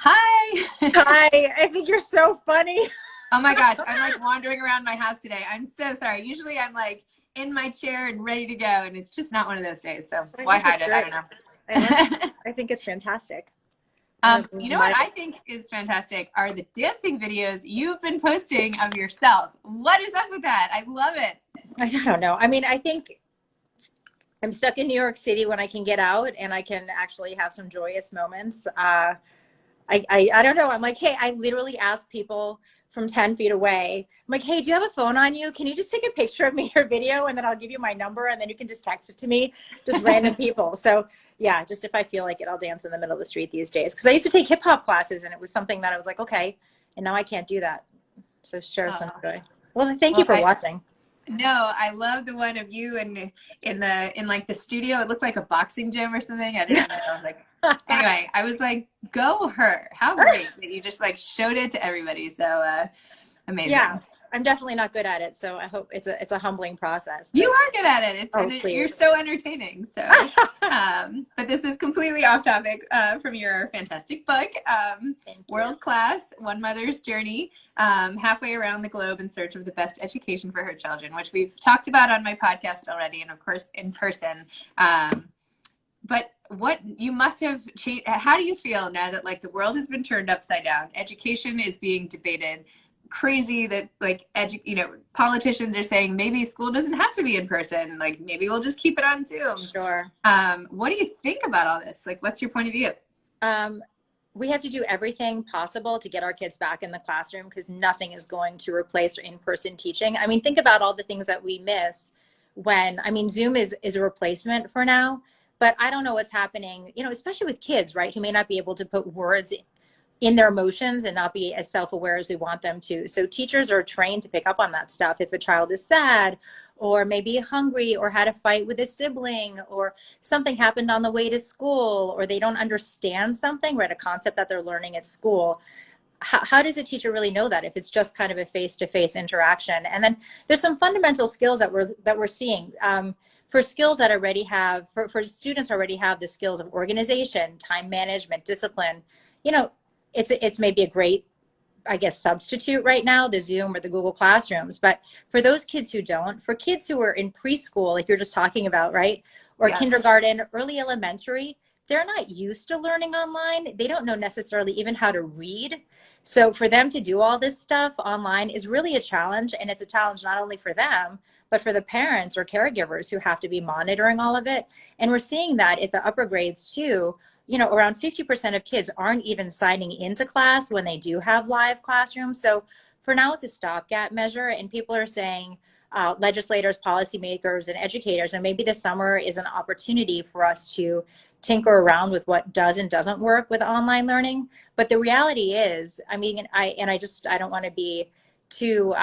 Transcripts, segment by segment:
Hi. Hi, I think you're so funny. Oh my gosh, I'm like wandering around my house today. I'm so sorry. Usually I'm like in my chair and ready to go, and it's just not one of those days. So I why think it's hide it? I great. don't I love it. know. I think it's fantastic. Um, You know what my, I think is fantastic are the dancing videos you've been posting of yourself. What is up with that? I love it. I don't know. I mean, I think I'm stuck in New York City when I can get out and I can actually have some joyous moments. I don't know. I'm like, hey, I literally ask people from 10 feet away. I'm like, hey, do you have a phone on you? Can you just take a picture of me or video and then I'll give you my number and then you can just text it to me, just random people. So yeah, just if I feel like it, I'll dance in the middle of the street these days. Cause I used to take hip hop classes and it was something that I was like, okay. And now I can't do that. So share some Oh, joy. Well, thank you well, for watching. no, I love the one of you in like the studio. It looked like a boxing gym or something. I didn't know. I was like, anyway, I was like, go her. How great that you just like showed it to everybody. So Yeah, amazing. I'm definitely not good at it. So I hope it's a humbling process, You but are good at it. oh, You're please. so entertaining. So, but this is completely off topic from your fantastic book, Thank you. World Class: One Mother's Journey, halfway around the globe in search of the best education for her children, which we've talked about on my podcast already, and of course in person. But what you must have changed. How do you feel now that like the world has been turned upside down? Education is being debated. Crazy that like politicians are saying maybe school doesn't have to be in person. Like maybe we'll just keep it on Zoom. Sure. What do you think about all this? Like, what's your point of view? Um, we have to do everything possible to get our kids back in the classroom because nothing is going to replace in-person teaching. I mean, think about all the things that we miss when, I mean, Zoom is a replacement for now, but I don't know what's happening, especially with kids, right? Who may not be able to put words in their emotions and not be as self-aware as we want them to. So teachers are trained to pick up on that stuff. If a child is sad or maybe hungry or had a fight with a sibling or something happened on the way to school or they don't understand something, right, a concept that they're learning at school, how does a teacher really know that if it's just kind of a face-to-face interaction? And then there's some fundamental skills that we're seeing. For skills that already have, for students already have the skills of organization, time management, discipline, you know, it's maybe a great, I guess, substitute right now, the Zoom or the Google Classrooms. But for those kids who don't, for kids who are in preschool, like you're just talking about, right? Or Yes. kindergarten, early elementary, they're not used to learning online. They don't know necessarily even how to read. So for them to do all this stuff online is really a challenge. And it's a challenge not only for them, but for the parents or caregivers who have to be monitoring all of it. And we're seeing that at the upper grades too. Around 50% of kids aren't even signing into class when they do have live classrooms. So for now, it's a stopgap measure. And people are saying, legislators, policymakers, and educators, and maybe this summer is an opportunity for us to tinker around with what does and doesn't work with online learning. But the reality is, I mean, I don't want to be too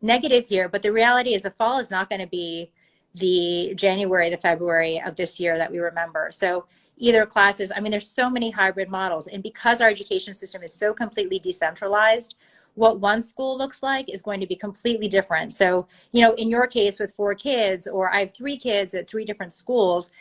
negative here, but the reality is the fall is not going to be the January, the February of this year that we remember. So either classes, I mean, there's so many hybrid models. And because our education system is so completely decentralized, what one school looks like is going to be completely different. So, in your case with 4 kids, or I have 3 kids at 3 different schools,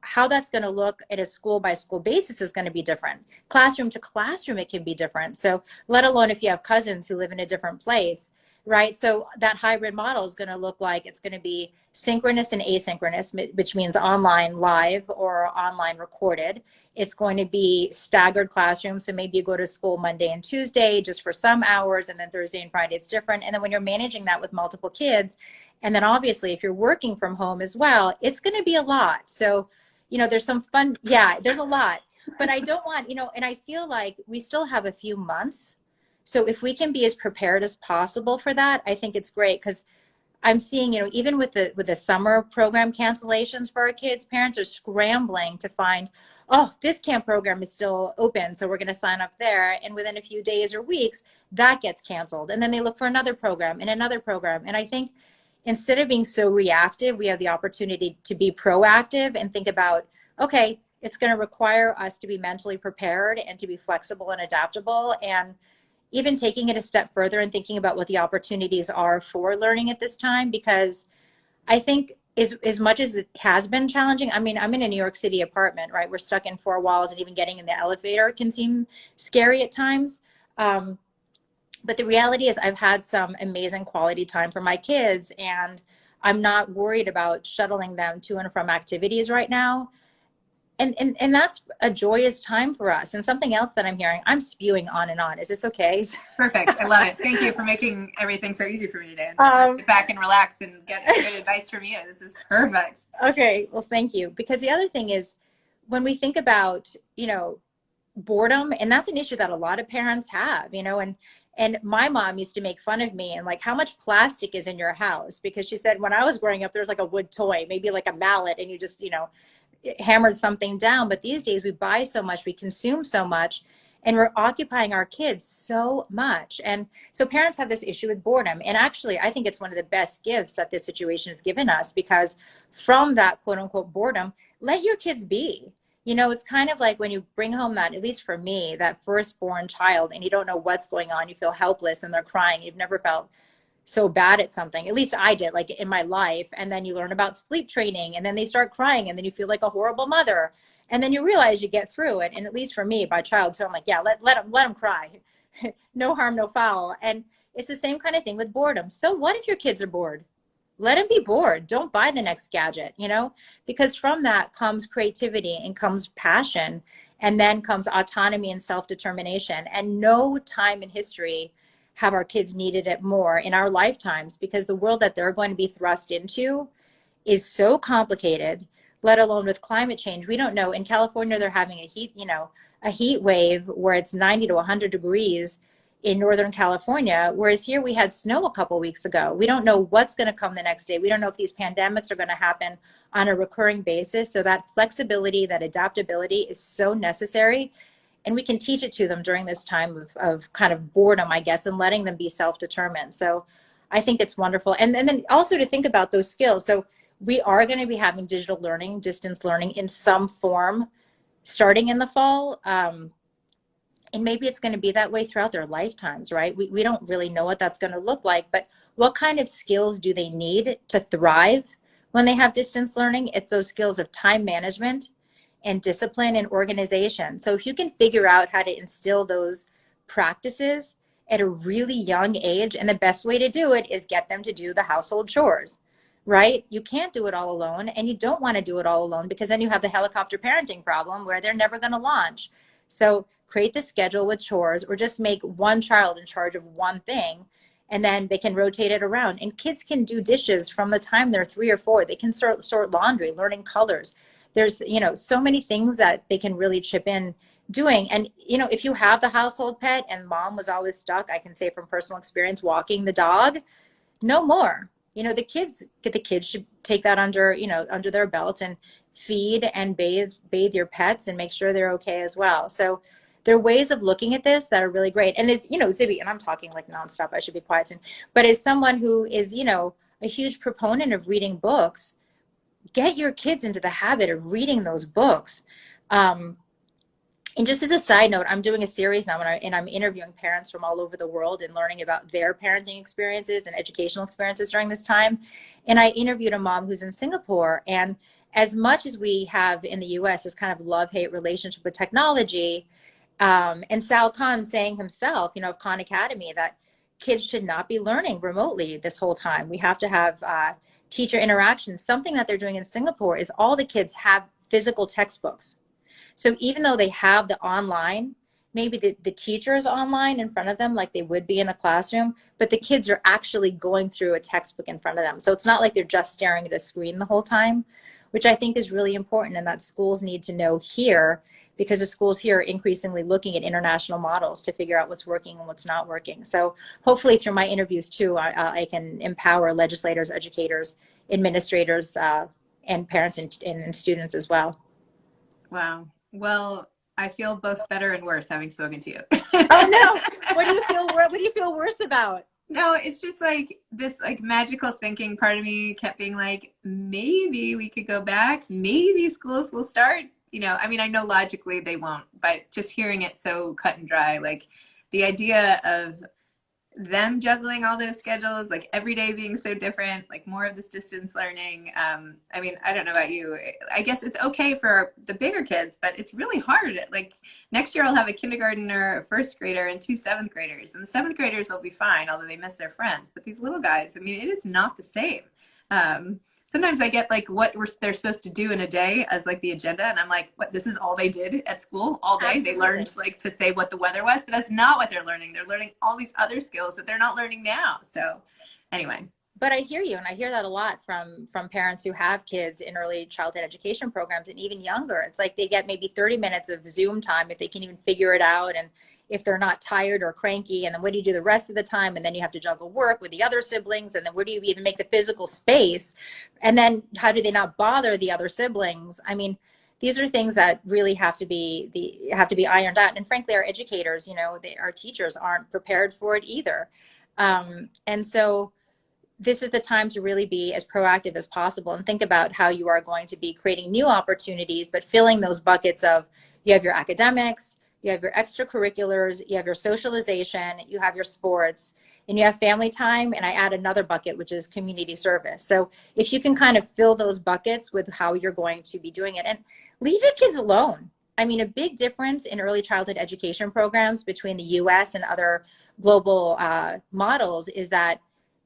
how that's going to look at a school by school basis is going to be different. Classroom to classroom, it can be different. So let alone if you have cousins who live in a different place, right? So that hybrid model is going to look like it's going to be synchronous and asynchronous, which means online live or online recorded. It's going to be staggered classrooms. So maybe you go to school Monday and Tuesday just for some hours, and then Thursday and Friday it's different. And then when you're managing that with multiple kids, and then obviously if you're working from home as well, it's going to be a lot. So, there's some fun. Yeah, there's a lot. But I don't want, and I feel like we still have a few months. So if we can be as prepared as possible for that, I think it's great, because I'm seeing, even with the summer program cancellations for our kids, parents are scrambling to find, oh, this camp program is still open, so we're going to sign up there. And within a few days or weeks, that gets canceled. And then they look for another program and another program. And I think instead of being so reactive, we have the opportunity to be proactive and think about, okay, it's going to require us to be mentally prepared and to be flexible and adaptable. And even taking it a step further and thinking about what the opportunities are for learning at this time, because I think is as much as it has been challenging. I mean, I'm in a New York City apartment, right? We're stuck in four walls, and even getting in the elevator can seem scary at times. Um, but the reality is I've had some amazing quality time for my kids, and I'm not worried about shuttling them to and from activities right now. And that's a joyous time for us. And something else that I'm hearing, I'm spewing on and on. Is this okay? Perfect. I love it. Thank you for making everything so easy for me today. I'm just going to um, sit back and relax and get good advice from you. This is perfect. okay, well, thank you. Because the other thing is, when we think about, boredom, and that's an issue that a lot of parents have, and my mom used to make fun of me and like, how much plastic is in your house? Because she said when I was growing up, there was like a wood toy, maybe like a mallet, and you just, hammered something down. But these days we buy so much, we consume so much, and we're occupying our kids so much. And so parents have this issue with boredom. And actually, I think it's one of the best gifts that this situation has given us, because from that quote unquote boredom, let your kids be. It's kind of like when you bring home that, at least for me, that firstborn child, and you don't know what's going on, you feel helpless and they're crying. You've never felt so bad at something. At least I did, like in my life. And then you learn about sleep training, and then they start crying, and then you feel like a horrible mother. And then you realize you get through it. And at least for me, by child two, I'm like, yeah, let them cry. No harm, no foul. And it's the same kind of thing with boredom. So what if your kids are bored? Let them be bored. Don't buy the next gadget, because from that comes creativity and comes passion, and then comes autonomy and self-determination. And no time in history have our kids needed it more in our lifetimes, because the world that they're going to be thrust into is so complicated, let alone with climate change. We don't know. In California, they're having a heat wave where it's 90 to 100 degrees in Northern California, whereas here we had snow a couple weeks ago. We don't know what's going to come the next day. We don't know if these pandemics are going to happen on a recurring basis. So that flexibility, that adaptability is so necessary. And we can teach it to them during this time of kind of boredom, I guess, and letting them be self-determined. So I think it's wonderful. And then also to think about those skills. So we are going to be having digital learning, distance learning in some form starting in the fall. And maybe it's going to be that way throughout their lifetimes, right? We don't really know what that's going to look like, but what kind of skills do they need to thrive when they have distance learning? It's those skills of time management and discipline and organization. So if you can figure out how to instill those practices at a really young age, and the best way to do it is get them to do the household chores, right? You can't do it all alone, and you don't want to do it all alone, because then you have the helicopter parenting problem where they're never going to launch. So create the schedule with chores, or just make one child in charge of one thing, and then they can rotate it around. And kids can do dishes from the time they're 3 or 4. They can sort laundry, learning colors. There's, so many things that they can really chip in doing. And, if you have the household pet, and mom was always stuck, I can say from personal experience, walking the dog, no more. The kids should take that under their belt, and feed and bathe your pets, and make sure they're okay as well. So there are ways of looking at this that are really great. And it's, Zibby, and I'm talking like nonstop, I should be quiet soon, but as someone who is, a huge proponent of reading books, get your kids into the habit of reading those books. And just as a side note, I'm doing a series now, and I'm interviewing parents from all over the world and learning about their parenting experiences and educational experiences during this time. And I interviewed a mom who's in Singapore. And as much as we have in the US this kind of love-hate relationship with technology, and Sal Khan saying himself, of Khan Academy, that kids should not be learning remotely this whole time. We have to have teacher interaction. Something that they're doing in Singapore is all the kids have physical textbooks. So even though they have the online, maybe the teacher is online in front of them like they would be in a classroom, but the kids are actually going through a textbook in front of them. So it's not like they're just staring at a screen the whole time, which I think is really important, and that schools need to know here, because the schools here are increasingly looking at international models to figure out what's working and what's not working. So hopefully through my interviews too, I can empower legislators, educators, administrators, and parents and students as well. Wow. Well, I feel both better and worse having spoken to you. Oh no! What do you feel worse about? No, it's just like this like magical thinking part of me kept being like, maybe we could go back. Maybe schools will start. I mean, I know logically they won't, but just hearing it so cut and dry, like the idea of them juggling all those schedules, like every day being so different, like more of this distance learning. I mean, I don't know about you. I guess it's okay for the bigger kids, but it's really hard. Like next year I'll have a kindergartner, a first grader, and two seventh graders. And the seventh graders will be fine, although they miss their friends. But these little guys, I mean, it is not the same. Sometimes I get like what they're supposed to do in a day as like the agenda, and I'm like, what? This is all they did at school all day. Absolutely. They learned like to say what the weather was, but that's not what they're learning. They're learning all these other skills that they're not learning now. So, anyway. But I hear you, and I hear that a lot from parents who have kids in early childhood education programs and even younger. It's like they get maybe 30 minutes of Zoom time if they can even figure it out, and if they're not tired or cranky, and then what do you do the rest of the time? And then you have to juggle work with the other siblings, and then where do you even make the physical space? And then how do they not bother the other siblings? I mean, these are things that really have to be ironed out. And frankly, our educators, our teachers aren't prepared for it either. And so this is the time to really be as proactive as possible and think about how you are going to be creating new opportunities, but filling those buckets of, you have your academics, you have your extracurriculars, you have your socialization, you have your sports, and you have family time. And I add another bucket, which is community service. So if you can kind of fill those buckets with how you're going to be doing it, and leave your kids alone. I mean, a big difference in early childhood education programs between the US and other global models is that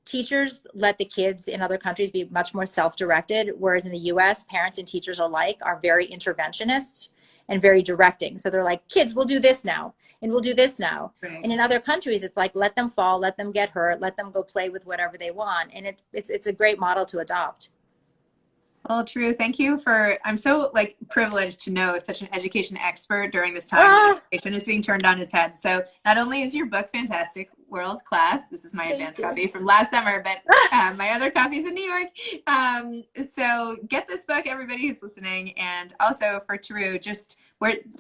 teachers let the kids in other countries be much more self-directed, whereas in the US, parents and teachers alike are very interventionists and very directing. So they're like, kids, we'll do this now, and we'll do this now. Right. And in other countries, it's like, let them fall, let them get hurt, let them go play with whatever they want. And it's a great model to adopt. Well, Teru, thank you I'm so like privileged to know such an education expert during this time when education is being turned on its head. So not only is your book fantastic, world class, this is my advanced copy from last summer, but my other copy's in New York. So get this book, everybody who's listening. And also for Teru, just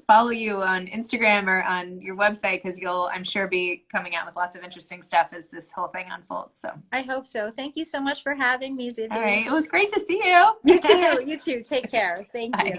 follow you on Instagram or on your website, because you'll, I'm sure, be coming out with lots of interesting stuff as this whole thing unfolds. So I hope so. Thank you so much for having me, Zibby. All right. It was great to see you. You too. You too. Take care. Thank you.